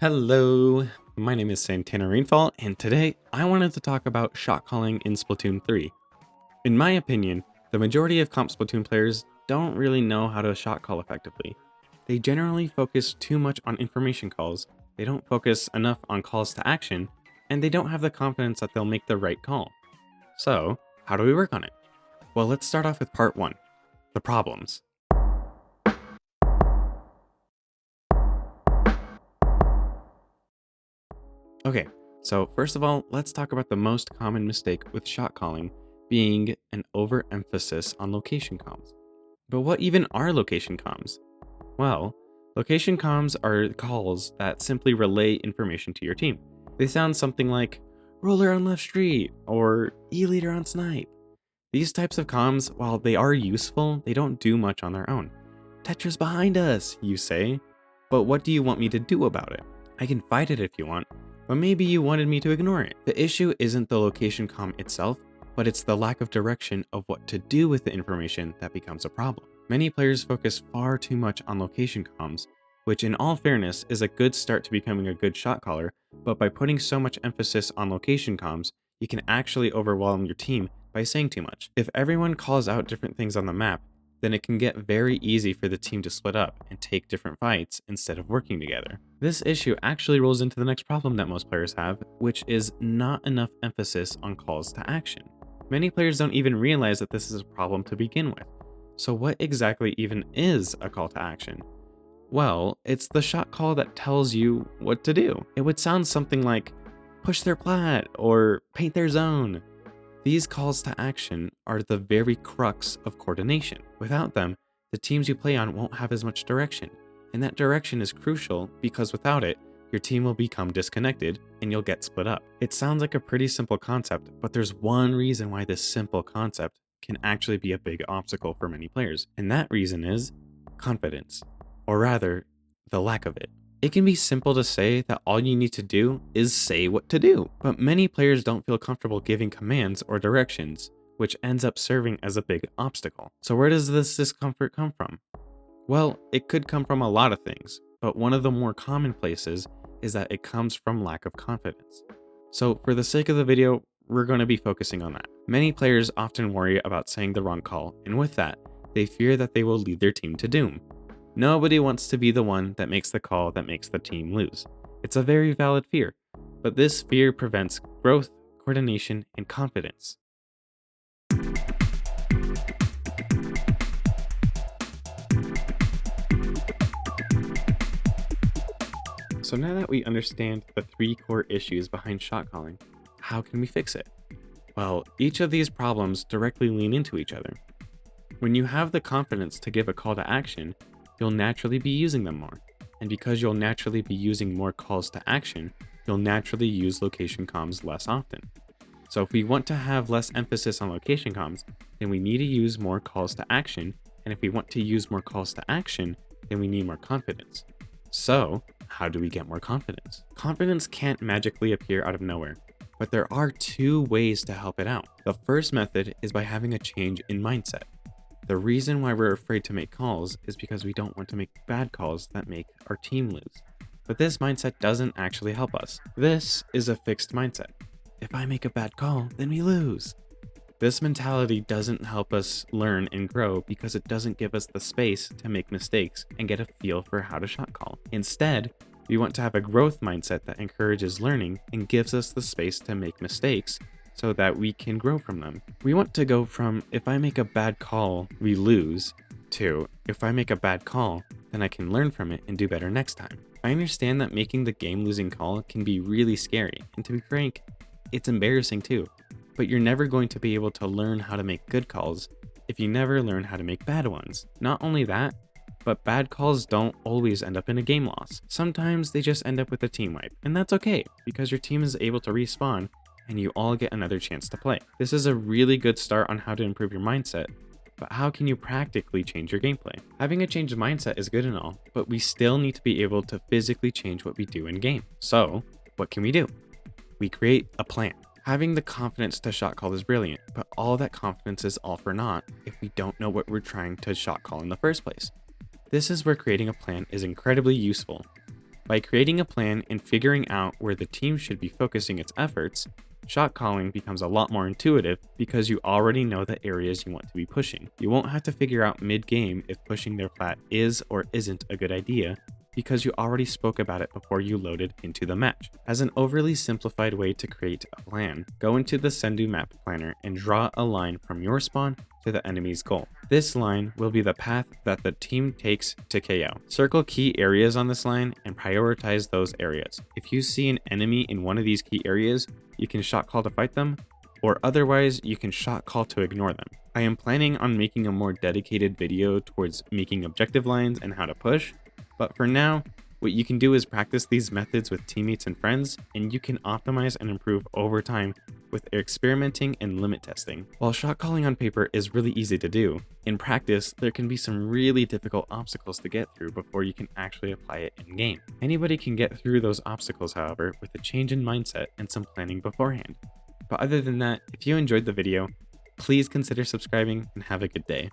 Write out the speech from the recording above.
Hello, my name is Santana Rainfall, and today I wanted to talk about shot calling in Splatoon 3. In my opinion, the majority of comp Splatoon players don't really know how to shot call effectively. They generally focus too much on information calls, they don't focus enough on calls to action, and they don't have the confidence that they'll make the right call. So, how do we work on it? Well, let's start off with part 1, the problems. Okay, so first of all, let's talk about the most common mistake with shot calling being an overemphasis on location comms. But what even are location comms? Well, location comms are calls that simply relay information to your team. They sound something like roller on left street or E-leader on snipe. These types of comms, while they are useful, they don't do much on their own. Tetra's behind us, you say. But what do you want me to do about it? I can fight it if you want, but maybe you wanted me to ignore it. The issue isn't the location comm itself, but it's the lack of direction of what to do with the information that becomes a problem. Many players focus far too much on location comms, which in all fairness is a good start to becoming a good shot caller, but by putting so much emphasis on location comms, you can actually overwhelm your team by saying too much. If everyone calls out different things on the map, then it can get very easy for the team to split up and take different fights instead of working together. This issue actually rolls into the next problem that most players have, which is not enough emphasis on calls to action. Many players don't even realize that this is a problem to begin with. So what exactly even is a call to action? Well, it's the shot call that tells you what to do. It would sound something like, push their plat or paint their zone. These calls to action are the very crux of coordination. Without them, the teams you play on won't have as much direction, and that direction is crucial because without it, your team will become disconnected and you'll get split up. It sounds like a pretty simple concept, but there's one reason why this simple concept can actually be a big obstacle for many players, and that reason is confidence, or rather, the lack of it. It can be simple to say that all you need to do is say what to do, but many players don't feel comfortable giving commands or directions, which ends up serving as a big obstacle. So where does this discomfort come from? Well, it could come from a lot of things, but one of the more common places is that it comes from lack of confidence. So for the sake of the video, we're going to be focusing on that. Many players often worry about saying the wrong call, and with that, they fear that they will lead their team to doom. Nobody wants to be the one that makes the call that makes the team lose. It's a very valid fear, but this fear prevents growth, coordination, and confidence. So now that we understand the 3 core issues behind shot calling, how can we fix it? Well, each of these problems directly lean into each other. When you have the confidence to give a call to action, you'll naturally be using them more. And because you'll naturally be using more calls to action, you'll naturally use location comms less often. So if we want to have less emphasis on location comms, then we need to use more calls to action. And if we want to use more calls to action, then we need more confidence. So how do we get more confidence? Confidence can't magically appear out of nowhere, but there are 2 ways to help it out. The first method is by having a change in mindset. The reason why we're afraid to make calls is because we don't want to make bad calls that make our team lose. But this mindset doesn't actually help us. This is a fixed mindset. If I make a bad call, then we lose. This mentality doesn't help us learn and grow because it doesn't give us the space to make mistakes and get a feel for how to shot call. Instead, we want to have a growth mindset that encourages learning and gives us the space to make mistakes so that we can grow from them. We want to go from, if I make a bad call, we lose, to, if I make a bad call, then I can learn from it and do better next time. I understand that making the game-losing call can be really scary, and to be frank, it's embarrassing too. But you're never going to be able to learn how to make good calls if you never learn how to make bad ones. Not only that, but bad calls don't always end up in a game loss. Sometimes they just end up with a team wipe, and that's okay, because your team is able to respawn and you all get another chance to play. This is a really good start on how to improve your mindset, but how can you practically change your gameplay? Having a changed mindset is good and all, but we still need to be able to physically change what we do in game. So, what can we do? We create a plan. Having the confidence to shot call is brilliant, but all that confidence is all for naught if we don't know what we're trying to shot call in the first place. This is where creating a plan is incredibly useful. By creating a plan and figuring out where the team should be focusing its efforts, shot calling becomes a lot more intuitive because you already know the areas you want to be pushing. You won't have to figure out mid-game if pushing their plat is or isn't a good idea, because you already spoke about it before you loaded into the match. As an overly simplified way to create a plan, go into the Sendu map planner and draw a line from your spawn to the enemy's goal. This line will be the path that the team takes to KO. Circle key areas on this line and prioritize those areas. If you see an enemy in one of these key areas, you can shot call to fight them, or otherwise you can shot call to ignore them. I am planning on making a more dedicated video towards making objective lines and how to push, but for now, what you can do is practice these methods with teammates and friends, and you can optimize and improve over time with experimenting and limit testing. While shot calling on paper is really easy to do, in practice, there can be some really difficult obstacles to get through before you can actually apply it in game. Anybody can get through those obstacles, however, with a change in mindset and some planning beforehand. But other than that, if you enjoyed the video, please consider subscribing and have a good day.